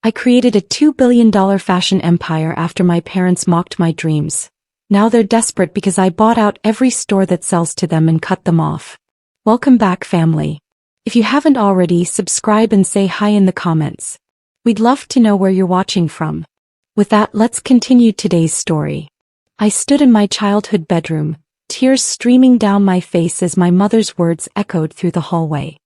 I created a $2 billion fashion empire after my parents mocked my dreams. Now they're desperate because I bought out every store that sells to them and cut them off. Welcome back, family. If you haven't already, subscribe and say hi in the comments. We'd love to know where you're watching from. With that, let's continue today's story. I stood in my childhood bedroom, tears streaming down my face as my mother's words echoed through the hallway.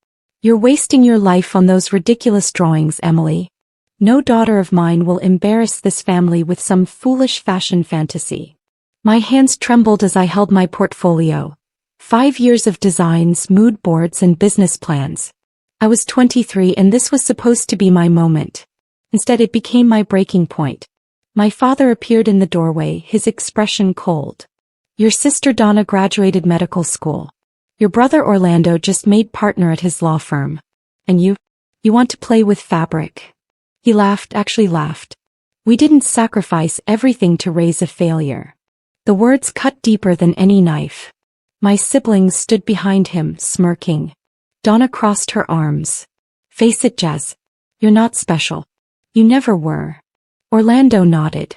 You're wasting your life on those ridiculous drawings, Emily. No daughter of mine will embarrass this family with some foolish fashion fantasy. My hands trembled as I held my portfolio. 5 years of designs, mood boards, and business plans. I was 23 and this was supposed to be my moment. Instead, it became my breaking point. My father appeared in the doorway, his expression cold. Your sister Donna graduated medical school. Your brother Orlando just made partner at his law firm. And you want to play with fabric. He actually laughed. We didn't sacrifice everything to raise a failure. The words cut deeper than any knife. My siblings stood behind him, smirking. Donna crossed her arms. Face it, Jazz. You're not special. You never were. Orlando nodded.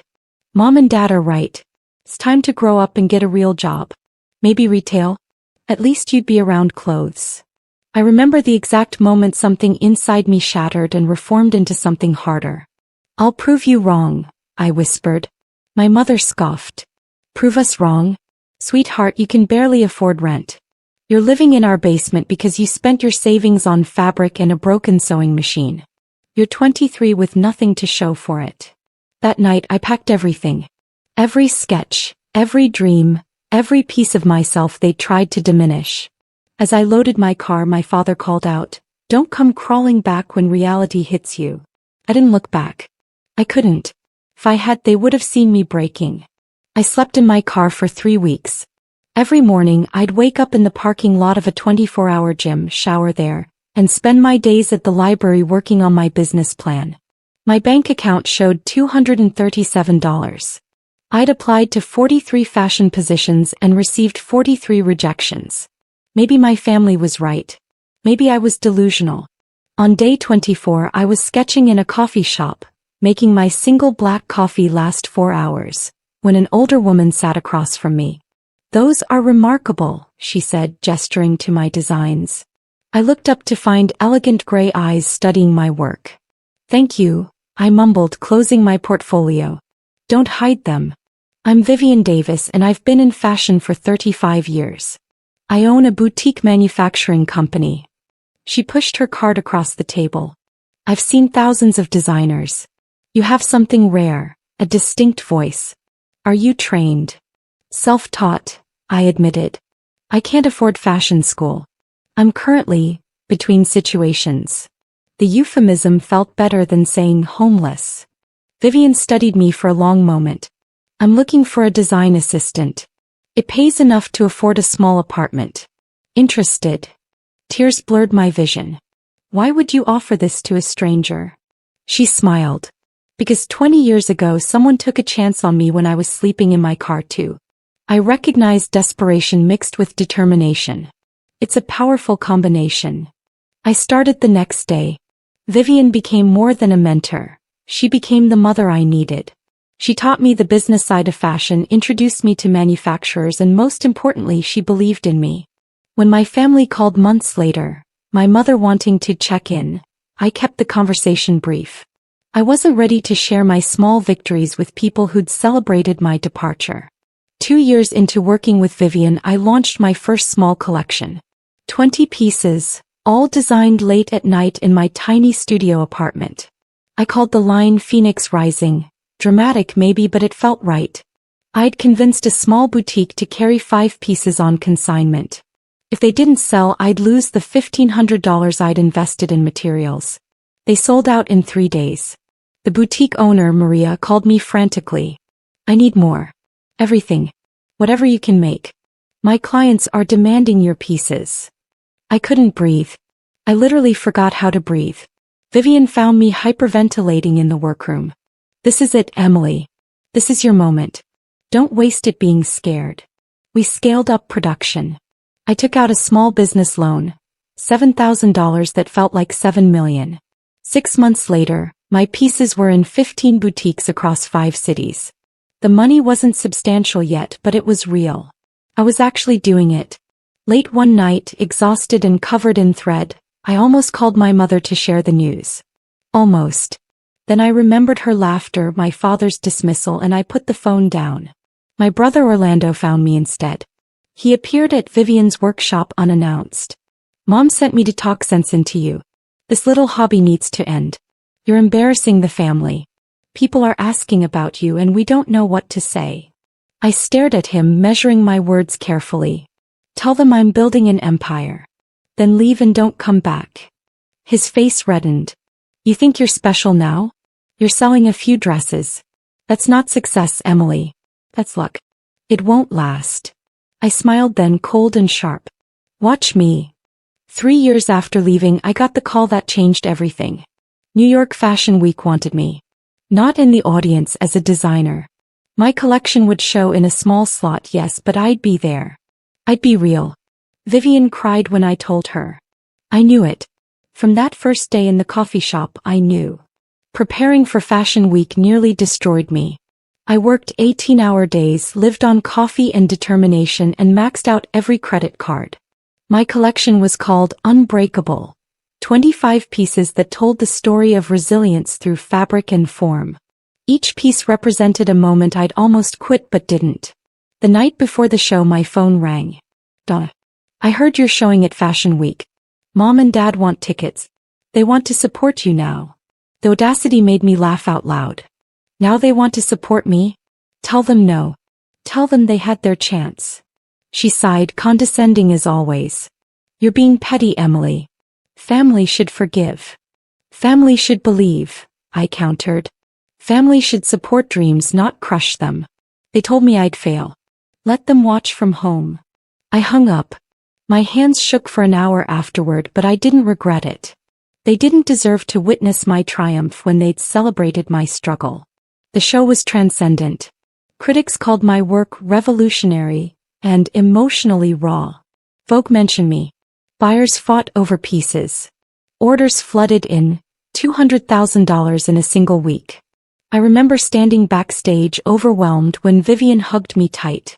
Mom and Dad are right. It's time to grow up and get a real job. Maybe retail? At least you'd be around clothes. I remember the exact moment something inside me shattered and reformed into something harder. I'll prove you wrong, I whispered. My mother scoffed. Prove us wrong? Sweetheart, you can barely afford rent. You're living in our basement because you spent your savings on fabric and a broken sewing machine. You're 23 with nothing to show for it. That night I packed everything. Every sketch, every dream, every piece of myself they tried to diminish. As I loaded my car, my father called out, "Don't come crawling back when reality hits you." I didn't look back. I couldn't. If I had, they would have seen me breaking. I slept in my car for 3 weeks. Every morning, I'd wake up in the parking lot of a 24-hour gym, shower there, and spend my days at the library working on my business plan. My bank account showed $237. I'd applied to 43 fashion positions and received 43 rejections. Maybe my family was right. Maybe I was delusional. On day 24, I was sketching in a coffee shop, making my single black coffee last 4 hours, when an older woman sat across from me. "Those are remarkable," she said, gesturing to my designs. I looked up to find elegant gray eyes studying my work. "Thank you," I mumbled, closing my portfolio. "Don't hide them. I'm Vivian Davis and I've been in fashion for 35 years. I own a boutique manufacturing company." She pushed her card across the table. "I've seen thousands of designers. You have something rare, a distinct voice. Are you trained?" "Self-taught," I admitted. "I can't afford fashion school. I'm currently between situations." The euphemism felt better than saying homeless. Vivian studied me for a long moment. "I'm looking for a design assistant. It pays enough to afford a small apartment. Interested?" Tears blurred my vision. "Why would you offer this to a stranger?" She smiled. "Because 20 years ago someone took a chance on me when I was sleeping in my car too." I recognized desperation mixed with determination. It's a powerful combination. I started the next day. Vivian became more than a mentor. She became the mother I needed. She taught me the business side of fashion, introduced me to manufacturers, and most importantly, she believed in me. When my family called months later, my mother wanting to check in, I kept the conversation brief. I wasn't ready to share my small victories with people who'd celebrated my departure. 2 years into working with Vivian, I launched my first small collection. 20 pieces, all designed late at night in my tiny studio apartment. I called the line Phoenix Rising. Dramatic maybe, but it felt right. I'd convinced a small boutique to carry 5 pieces on consignment. If they didn't sell, I'd lose the $1,500 I'd invested in materials. They sold out in 3 days. The boutique owner, Maria, called me frantically. "I need more. Everything. Whatever you can make. My clients are demanding your pieces." I couldn't breathe. I literally forgot how to breathe. Vivian found me hyperventilating in the workroom. "This is it, Emily. This is your moment. Don't waste it being scared." We scaled up production. I took out a small business loan, $7,000 that felt like $7 million. 6 months later, My pieces were in 15 boutiques across 5 cities. The money wasn't substantial yet, but it was real. I was actually doing it. Late one night, exhausted and covered in thread, I almost called my mother to share the news. Almost. Then I remembered her laughter, my father's dismissal, and I put the phone down. My brother Orlando found me instead. He appeared at Vivian's workshop unannounced. Mom sent me to talk sense into you. This little hobby needs to end. You're embarrassing the family. People are asking about you and we don't know what to say. I stared at him, measuring my words carefully. Tell them I'm building an empire. Then leave and don't come back. His face reddened. You think you're special now? You're selling a few dresses. That's not success, Emily. That's luck. It won't last. I smiled then, cold and sharp. Watch me. 3 years after leaving, I got the call that changed everything. New York Fashion Week wanted me. Not in the audience as a designer. My collection would show in a small slot, yes, but I'd be there. I'd be real. Vivian cried when I told her. I knew it. From that first day in the coffee shop, I knew. Preparing for Fashion Week nearly destroyed me. I worked 18-hour days, lived on coffee and determination, and maxed out every credit card. My collection was called Unbreakable. 25 pieces that told the story of resilience through fabric and form. Each piece represented a moment I'd almost quit but didn't. The night before the show, my phone rang. Donna. I heard you're showing at Fashion Week. Mom and Dad want tickets. They want to support you now. The audacity made me laugh out loud. Now they want to support me? Tell them no. Tell them they had their chance. She sighed, condescending as always. You're being petty, Emily. Family should forgive. Family should believe, I countered. Family should support dreams, not crush them. They told me I'd fail. Let them watch from home. I hung up. My hands shook for an hour afterward, but I didn't regret it. They didn't deserve to witness my triumph when they'd celebrated my struggle. The show was transcendent. Critics called my work revolutionary and emotionally raw. Vogue mentioned me. Buyers fought over pieces. Orders flooded in, $200,000 in a single week. I remember standing backstage overwhelmed when Vivian hugged me tight.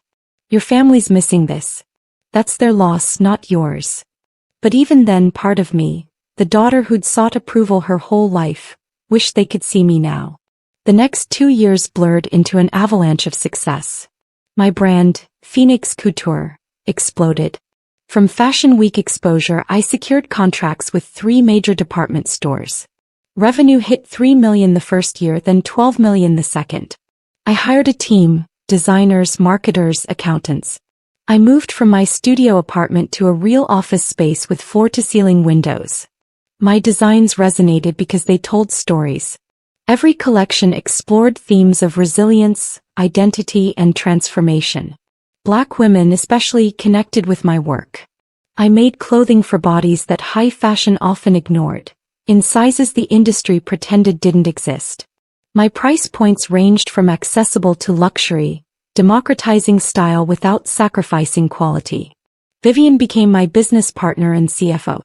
Your family's missing this. That's their loss, not yours. But even then, part of me, the daughter who'd sought approval her whole life, wished they could see me now. The next 2 years blurred into an avalanche of success. My brand, Phoenix Couture, exploded. From Fashion Week exposure, I secured contracts with 3 major department stores. Revenue hit $3 million the first year, then $12 million the second. I hired a team, designers, marketers, accountants. I moved from my studio apartment to a real office space with floor-to-ceiling windows. My designs resonated because they told stories. Every collection explored themes of resilience, identity, and transformation. Black women especially connected with my work. I made clothing for bodies that high fashion often ignored, in sizes the industry pretended didn't exist. My price points ranged from accessible to luxury, democratizing style without sacrificing quality. Vivian became my business partner and CFO.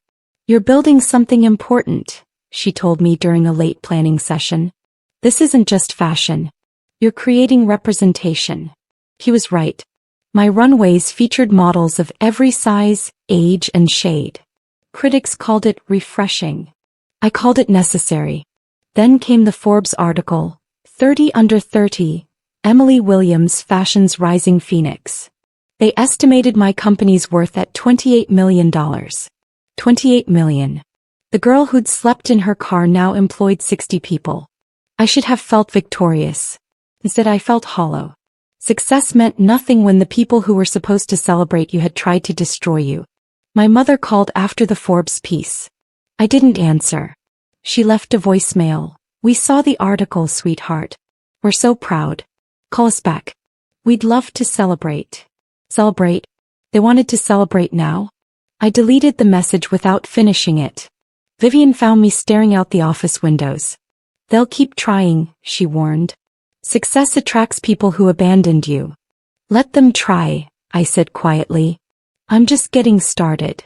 You're building something important, she told me during a late planning session. This isn't just fashion. You're creating representation. He was right. My runways featured models of every size, age, and shade. Critics called it refreshing. I called it necessary. Then came the Forbes article, 30 Under 30, Emily Williams Fashion's Rising Phoenix. They estimated my company's worth at $28 million. $28 million. The girl who'd slept in her car now employed 60 people. I should have felt victorious. Instead, I felt hollow. Success meant nothing when the people who were supposed to celebrate you had tried to destroy you. My mother called after the Forbes piece. I didn't answer. She left a voicemail. We saw the article, sweetheart. We're so proud. Call us back. We'd love to celebrate. Celebrate? They wanted to celebrate now? I deleted the message without finishing it. Vivian found me staring out the office windows. They'll keep trying, she warned. Success attracts people who abandoned you. Let them try, I said quietly. I'm just getting started.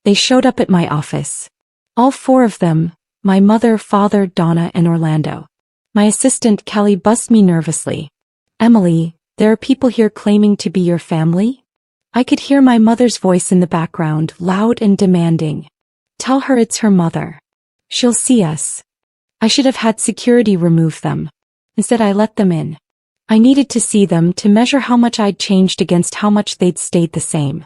They showed up at my office. All 4 of them, My mother, father, Donna, and Orlando. My assistant, Kelly, buzzed me nervously. Emily, there are people here claiming to be your family? I could hear my mother's voice in the background, loud and demanding. Tell her it's her mother. She'll see us. I should have had security remove them. Instead, I let them in. I needed to see them to measure how much I'd changed against how much they'd stayed the same.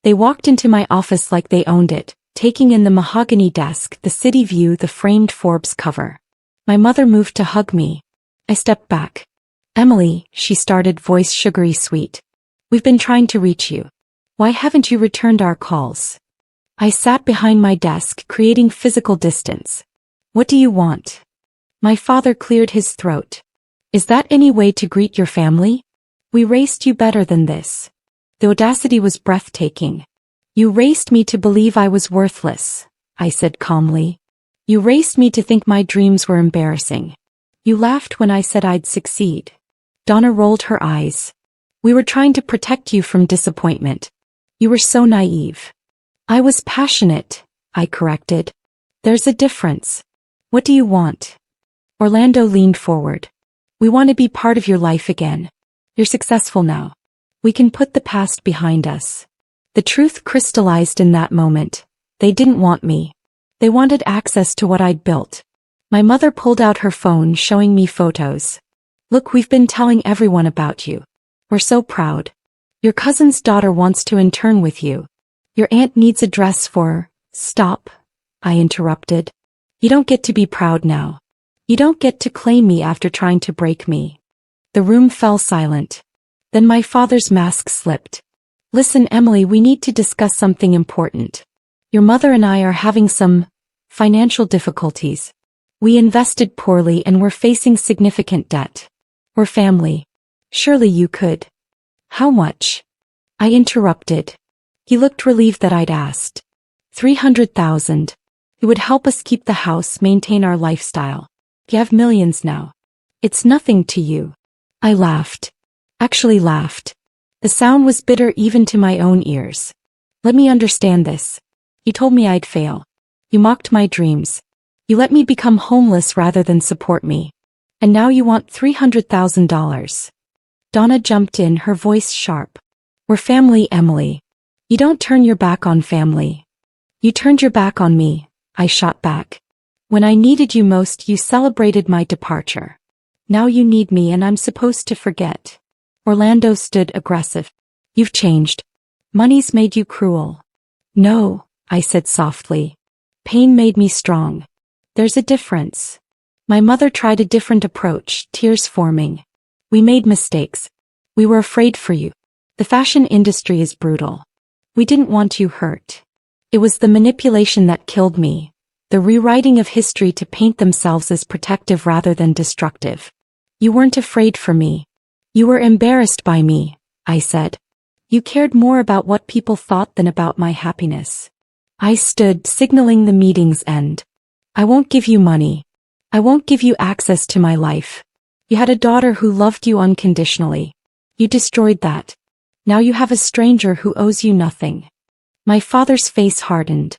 They walked into my office like they owned it, taking in the mahogany desk, the city view, the framed Forbes cover. My mother moved to hug me. I stepped back. Emily, she started, voice sugary sweet. We've been trying to reach you. Why haven't you returned our calls? I sat behind my desk, creating physical distance. What do you want? My father cleared his throat. Is that any way to greet your family? We raised you better than this. The audacity was breathtaking. You raised me to believe I was worthless, I said calmly. You raised me to think my dreams were embarrassing. You laughed when I said I'd succeed. Donna rolled her eyes. We were trying to protect you from disappointment. You were so naive. I was passionate, I corrected. There's a difference. What do you want? Orlando leaned forward. We want to be part of your life again. You're successful now. We can put the past behind us. The truth crystallized in that moment. They didn't want me. They wanted access to what I'd built. My mother pulled out her phone, showing me photos. Look, we've been telling everyone about you. We're so proud. Your cousin's daughter wants to intern with you. Your aunt needs a dress for... Stop, I interrupted. You don't get to be proud now. You don't get to claim me after trying to break me. The room fell silent. Then my father's mask slipped. Listen, Emily, we need to discuss something important. Your mother and I are having some financial difficulties. We invested poorly and we're facing significant debt. We're family. Surely you could. How much? I interrupted. He looked relieved that I'd asked. 300,000. It would help us keep the house, maintain our lifestyle. You have millions now. It's nothing to you. I laughed. Actually laughed. The sound was bitter even to my own ears. Let me understand this. You told me I'd fail. You mocked my dreams. You let me become homeless rather than support me. And now you want $300,000. Donna jumped in, her voice sharp. We're family, Emily. You don't turn your back on family. You turned your back on me, I shot back. When I needed you most, you celebrated my departure. Now you need me and I'm supposed to forget. Orlando stood aggressive. You've changed. Money's made you cruel. No, I said softly. Pain made me strong. There's a difference. My mother tried a different approach, tears forming. We made mistakes. We were afraid for you. The fashion industry is brutal. We didn't want you hurt. It was the manipulation that killed me, the rewriting of history to paint themselves as protective rather than destructive. You weren't afraid for me. You were embarrassed by me, I said. You cared more about what people thought than about my happiness. I stood, signaling the meeting's end. I won't give you money. I won't give you access to my life. You had a daughter who loved you unconditionally. You destroyed that. Now you have a stranger who owes you nothing. My father's face hardened.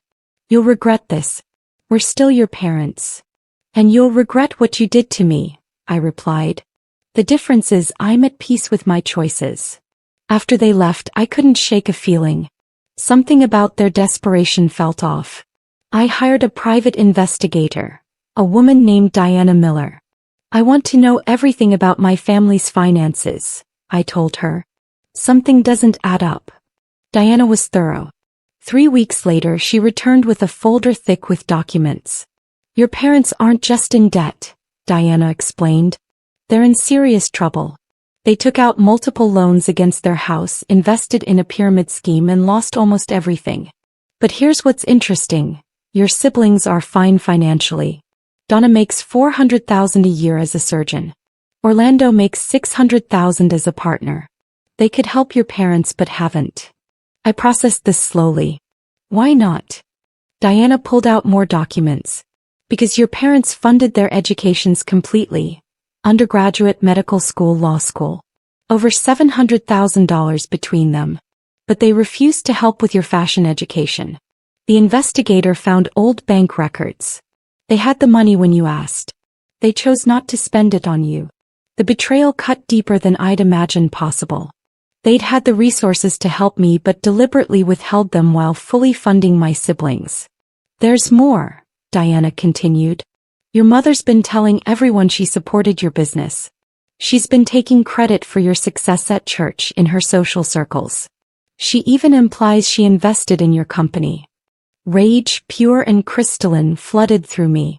You'll regret this. We're still your parents. And you'll regret what you did to me, I replied. The difference is I'm at peace with my choices. After they left, I couldn't shake a feeling. Something about their desperation felt off. I hired a private investigator, a woman named Diana Miller. I want to know everything about my family's finances, I told her. Something doesn't add up. Diana was thorough. 3 weeks later, she returned with a folder thick with documents. Your parents aren't just in debt, Diana explained. They're in serious trouble. They took out multiple loans against their house, invested in a pyramid scheme, and lost almost everything. But here's what's interesting. Your siblings are fine financially. Donna makes $400,000 a year as a surgeon. Orlando makes $600,000 as a partner. They could help your parents but haven't. I processed this slowly. Why not? Diana pulled out more documents. Because your parents funded their educations completely. Undergraduate, medical school, law school. Over $700,000 between them. But they refused to help with your fashion education. The investigator found old bank records. They had the money when you asked. They chose not to spend it on you. The betrayal cut deeper than I'd imagined possible. They'd had the resources to help me but deliberately withheld them while fully funding my siblings. There's more, Diana continued. Your mother's been telling everyone she supported your business. She's been taking credit for your success at church in her social circles. She even implies she invested in your company. Rage, pure and crystalline, flooded through me.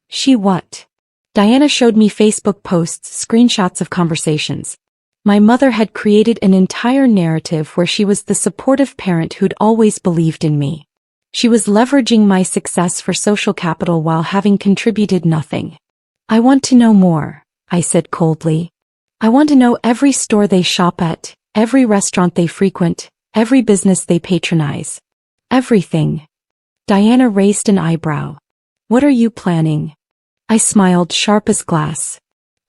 She what? Diana showed me Facebook posts, screenshots of conversations. My mother had created an entire narrative where she was the supportive parent who'd always believed in me. She was leveraging my success for social capital while having contributed nothing. I want to know more, I said coldly. I want to know every store they shop at, every restaurant they frequent, every business they patronize. Everything. Diana raised an eyebrow. What are you planning? I smiled, sharp as glass.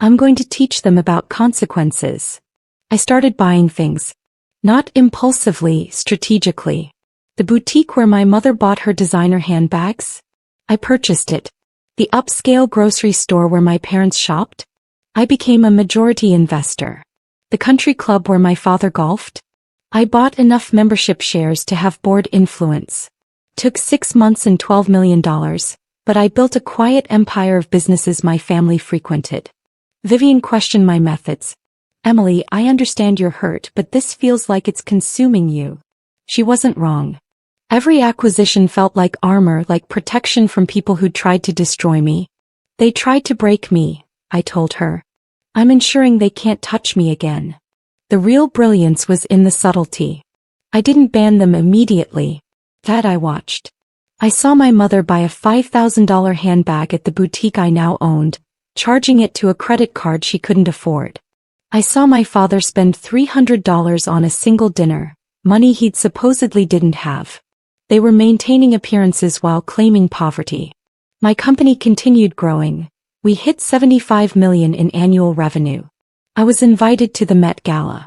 I'm going to teach them about consequences. I started buying things. Not impulsively, strategically. The boutique where my mother bought her designer handbags? I purchased it. The upscale grocery store where my parents shopped? I became a majority investor. The country club where my father golfed? I bought enough membership shares to have board influence. Took 6 months and $12 million, but I built a quiet empire of businesses my family frequented. Vivian questioned my methods. Emily, I understand you're hurt, but this feels like it's consuming you. She wasn't wrong. Every acquisition felt like armor, like protection from people who tried to destroy me. They tried to break me, I told her. I'm ensuring they can't touch me again. The real brilliance was in the subtlety. I didn't ban them immediately. That I watched. I saw my mother buy a $5,000 handbag at the boutique I now owned, charging it to a credit card she couldn't afford. I saw my father spend $300 on a single dinner, money he'd supposedly didn't have. They were maintaining appearances while claiming poverty. My company continued growing. We hit $75 million in annual revenue. I was invited to the Met Gala.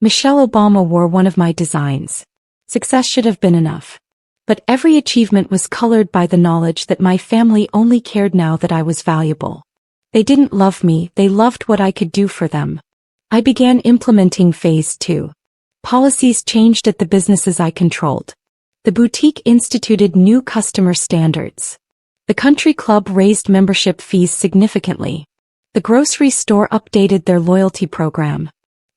Michelle Obama wore one of my designs. Success should have been enough. But every achievement was colored by the knowledge that my family only cared now that I was valuable. They didn't love me, they loved what I could do for them. I began implementing phase 2. Policies changed at the businesses I controlled. The boutique instituted new customer standards. The country club raised membership fees significantly. The grocery store updated their loyalty program.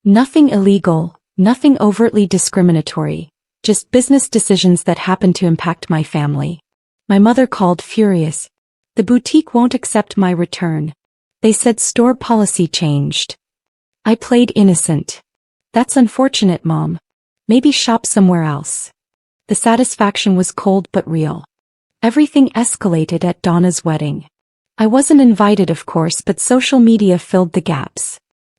Nothing illegal, nothing overtly discriminatory, just business decisions that happened to impact my family. My mother called furious. The boutique won't accept my return. They said store policy changed. I played innocent. That's unfortunate, Mom. Maybe shop somewhere else. The satisfaction was cold but real. Everything escalated at Donna's wedding. I wasn't invited, of course, but social media filled the gaps.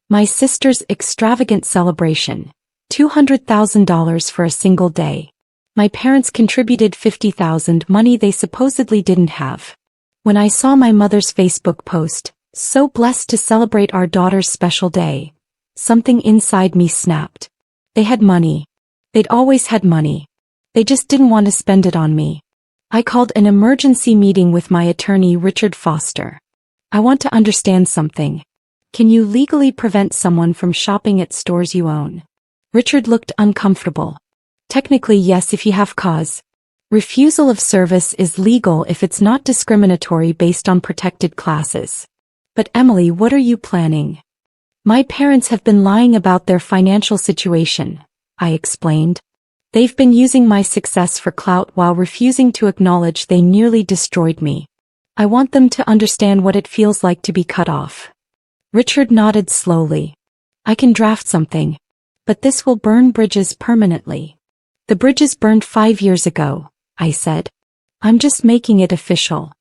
My sister's extravagant celebration. $200,000 for a single day. My parents contributed $50,000, money they supposedly didn't have. When I saw my mother's Facebook post, so blessed to celebrate our daughter's special day, something inside me snapped. They had money. They'd always had money. They just didn't want to spend it on me. I called an emergency meeting with my attorney, Richard Foster. I want to understand something. Can you legally prevent someone from shopping at stores you own? Richard looked uncomfortable. Technically, yes, if you have cause. Refusal of service is legal if it's not discriminatory based on protected classes. But Emily, what are you planning? My parents have been lying about their financial situation, I explained. They've been using my success for clout while refusing to acknowledge they nearly destroyed me. I want them to understand what it feels like to be cut off. Richard nodded slowly. I can draft something. But this will burn bridges permanently. The bridges burned 5 years ago, I said. I'm just making it official.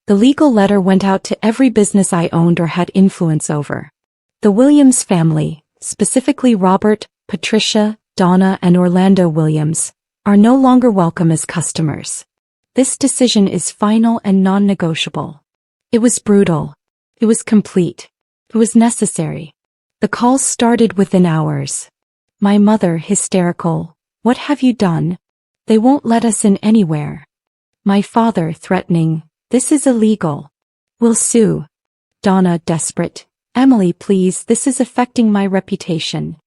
The legal letter went out to every business I owned or had influence over. The Williams family, specifically Robert, Patricia, Donna and Orlando Williams, are no longer welcome as customers. This decision is final and non-negotiable. It was brutal. It was complete. It was necessary. The calls started within hours. My mother, hysterical. What have you done? They won't let us in anywhere. My father, threatening. This is illegal. We'll sue. Donna, desperate. Emily, please, this is affecting my reputation.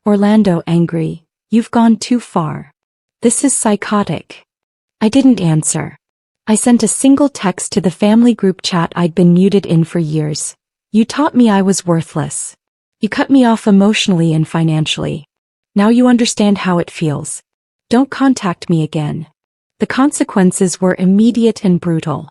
Orlando, angry. You've gone too far. This is psychotic. I didn't answer. I sent a single text to the family group chat I'd been muted in for years. You taught me I was worthless. You cut me off emotionally and financially. Now you understand how it feels. Don't contact me again. The consequences were immediate and brutal.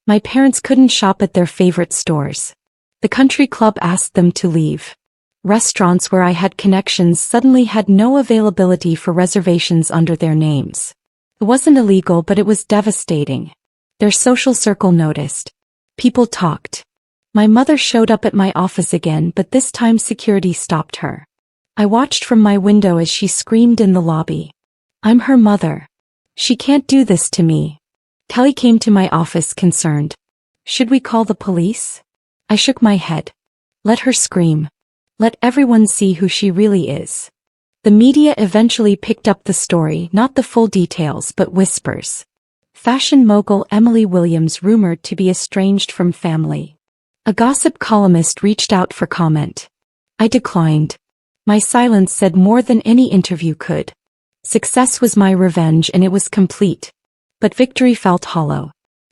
My parents couldn't shop at their favorite stores. The country club asked them to leave. Restaurants where I had connections suddenly had no availability for reservations under their names. It wasn't illegal, but it was devastating. Their social circle noticed. People talked. My mother showed up at my office again, but this time security stopped her. I watched from my window as she screamed in the lobby. I'm her mother. She can't do this to me. Kelly came to my office concerned. Should we call the police? I shook my head. Let her scream. Let everyone see who she really is. The media eventually picked up the story, not the full details but whispers. Fashion mogul Emily Williams rumored to be estranged from family. A gossip columnist reached out for comment. I declined. My silence said more than any interview could. Success was my revenge and it was complete. But victory felt hollow.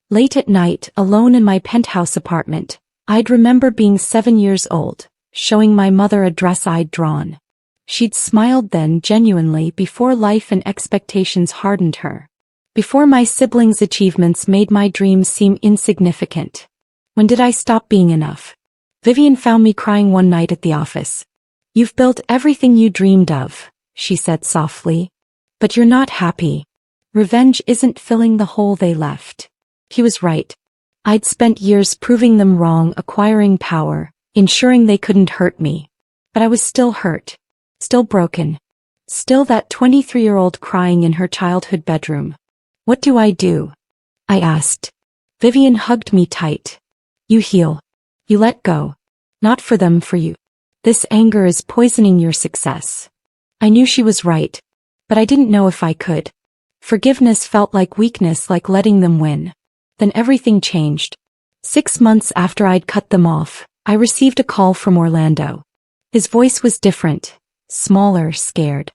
Late at night, alone in my penthouse apartment, I'd remember being 7 years old, showing my mother a dress I'd drawn. She'd smiled then genuinely before life and expectations hardened her. Before my siblings' achievements made my dreams seem insignificant. When did I stop being enough? Vivian found me crying one night at the office. You've built everything you dreamed of, she said softly. But you're not happy. Revenge isn't filling the hole they left. He was right. I'd spent years proving them wrong, acquiring power, ensuring they couldn't hurt me. But I was still hurt. Still broken. Still that 23-year-old crying in her childhood bedroom. What do? I asked. Vivian hugged me tight. You heal. You let go. Not for them, for you. This anger is poisoning your success. I knew she was right. But I didn't know if I could. Forgiveness felt like weakness, like letting them win. Then everything changed. 6 months after I'd cut them off, I received a call from Orlando. His voice was different, smaller, scared.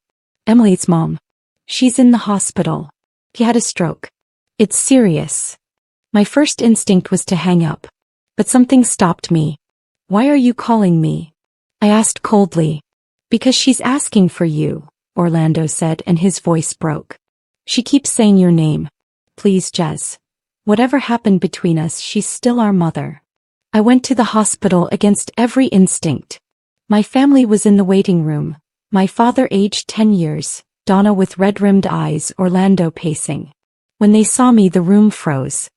Emily's mom. She's in the hospital. He had a stroke. It's serious. My first instinct was to hang up. But something stopped me. Why are you calling me? I asked coldly. Because she's asking for you, Orlando said, and his voice broke. She keeps saying your name. Please, Jez. Whatever happened between us, she's still our mother. I went to the hospital against every instinct. My family was in the waiting room. My father aged 10 years, Donna with red-rimmed eyes, Orlando pacing. When they saw me, the room froze.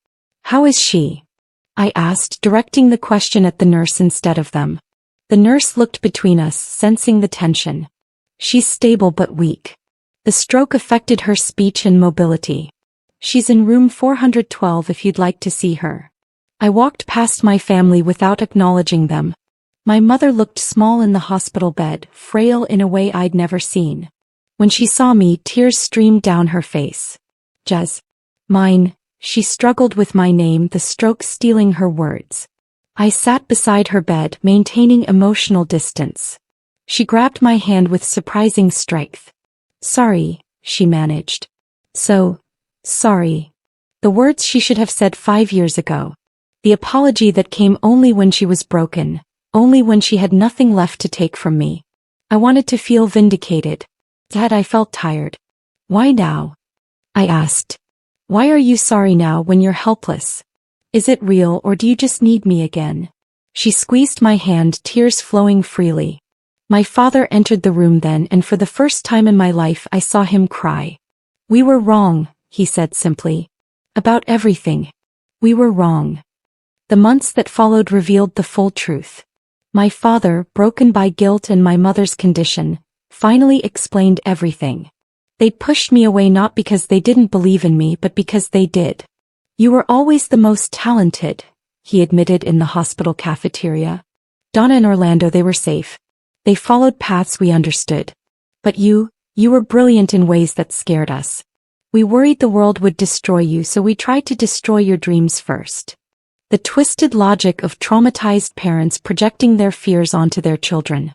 How is she? I asked, directing the question at the nurse instead of them. The nurse looked between us, sensing the tension. She's stable but weak. The stroke affected her speech and mobility. She's in room 412 if you'd like to see her. I walked past my family without acknowledging them. My mother looked small in the hospital bed, frail in a way I'd never seen. When she saw me, tears streamed down her face. Jez. Mine. She struggled with my name, the stroke stealing her words. I sat beside her bed, maintaining emotional distance. She grabbed my hand with surprising strength. Sorry, she managed. So, sorry. The words she should have said 5 years ago. The apology that came only when she was broken, only when she had nothing left to take from me. I wanted to feel vindicated. Dad, I felt tired. Why now? I asked. Why are you sorry now when you're helpless? Is it real, or do you just need me again? She squeezed my hand, tears flowing freely. My father entered the room then, and for the first time in my life I saw him cry. We were wrong, he said simply. About everything. We were wrong. The months that followed revealed the full truth. My father, broken by guilt and my mother's condition, finally explained everything. They pushed me away not because they didn't believe in me but because they did. You were always the most talented, he admitted in the hospital cafeteria. Donna and Orlando, they were safe. They followed paths we understood. But you were brilliant in ways that scared us. We worried the world would destroy you, so we tried to destroy your dreams first. The twisted logic of traumatized parents projecting their fears onto their children.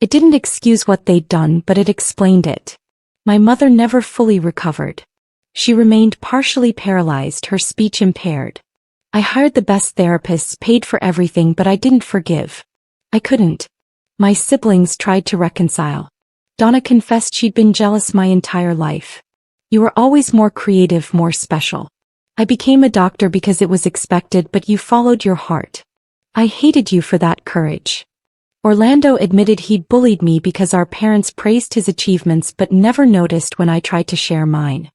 It didn't excuse what they'd done, but it explained it. My mother never fully recovered. She remained partially paralyzed, her speech impaired. I hired the best therapists, paid for everything, but I didn't forgive. I couldn't. My siblings tried to reconcile. Donna confessed she'd been jealous my entire life. You were always more creative, more special. I became a doctor because it was expected, but you followed your heart. I hated you for that courage. Orlando admitted he'd bullied me because our parents praised his achievements but never noticed when I tried to share mine.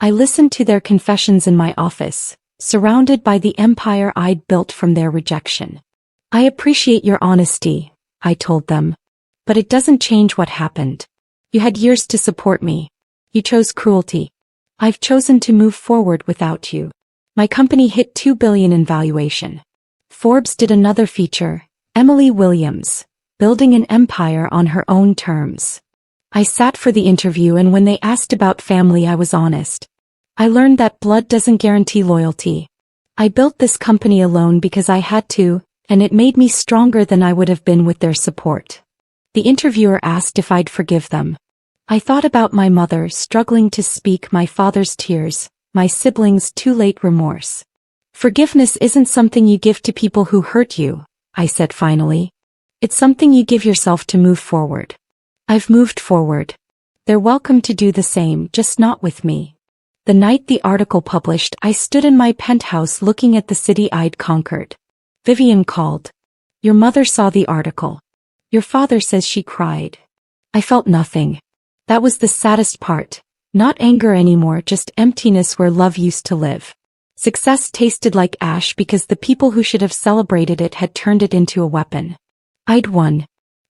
I listened to their confessions in my office, surrounded by the empire I'd built from their rejection. I appreciate your honesty, I told them. But it doesn't change what happened. You had years to support me. You chose cruelty. I've chosen to move forward without you. My company hit $2 billion in valuation. Forbes did another feature, Emily Williams, building an empire on her own terms. I sat for the interview, and when they asked about family, I was honest. I learned that blood doesn't guarantee loyalty. I built this company alone because I had to, and it made me stronger than I would have been with their support. The interviewer asked if I'd forgive them. I thought about my mother struggling to speak, my father's tears, my siblings' too late remorse. Forgiveness isn't something you give to people who hurt you, I said finally. It's something you give yourself to move forward. I've moved forward. They're welcome to do the same, just not with me. The night the article published, I stood in my penthouse looking at the city I'd conquered. Vivian called. Your mother saw the article. Your father says she cried. I felt nothing. That was the saddest part. Not anger anymore, just emptiness where love used to live. Success tasted like ash because the people who should have celebrated it had turned it into a weapon. I'd won.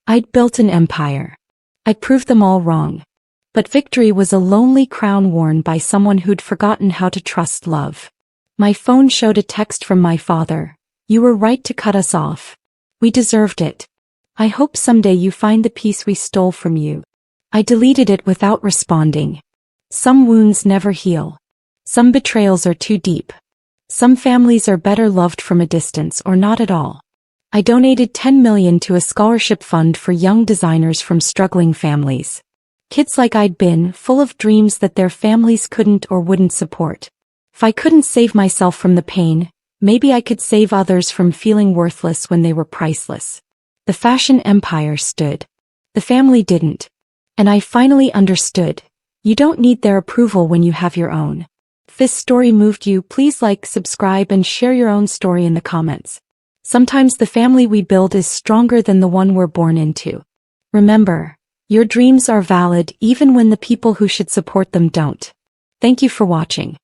I'd built an empire. I'd proved them all wrong. But victory was a lonely crown worn by someone who'd forgotten how to trust love. My phone showed a text from my father. You were right to cut us off. We deserved it. I hope someday you find the peace we stole from you. I deleted it without responding. Some wounds never heal. Some betrayals are too deep. Some families are better loved from a distance or not at all. I donated $10 million to a scholarship fund for young designers from struggling families. Kids like I'd been, full of dreams that their families couldn't or wouldn't support. If I couldn't save myself from the pain, maybe I could save others from feeling worthless when they were priceless. The fashion empire stood. The family didn't. And I finally understood. You don't need their approval when you have your own. If this story moved you, please like, subscribe, and share your own story in the comments. Sometimes the family we build is stronger than the one we're born into. Remember, your dreams are valid even when the people who should support them don't. Thank you for watching.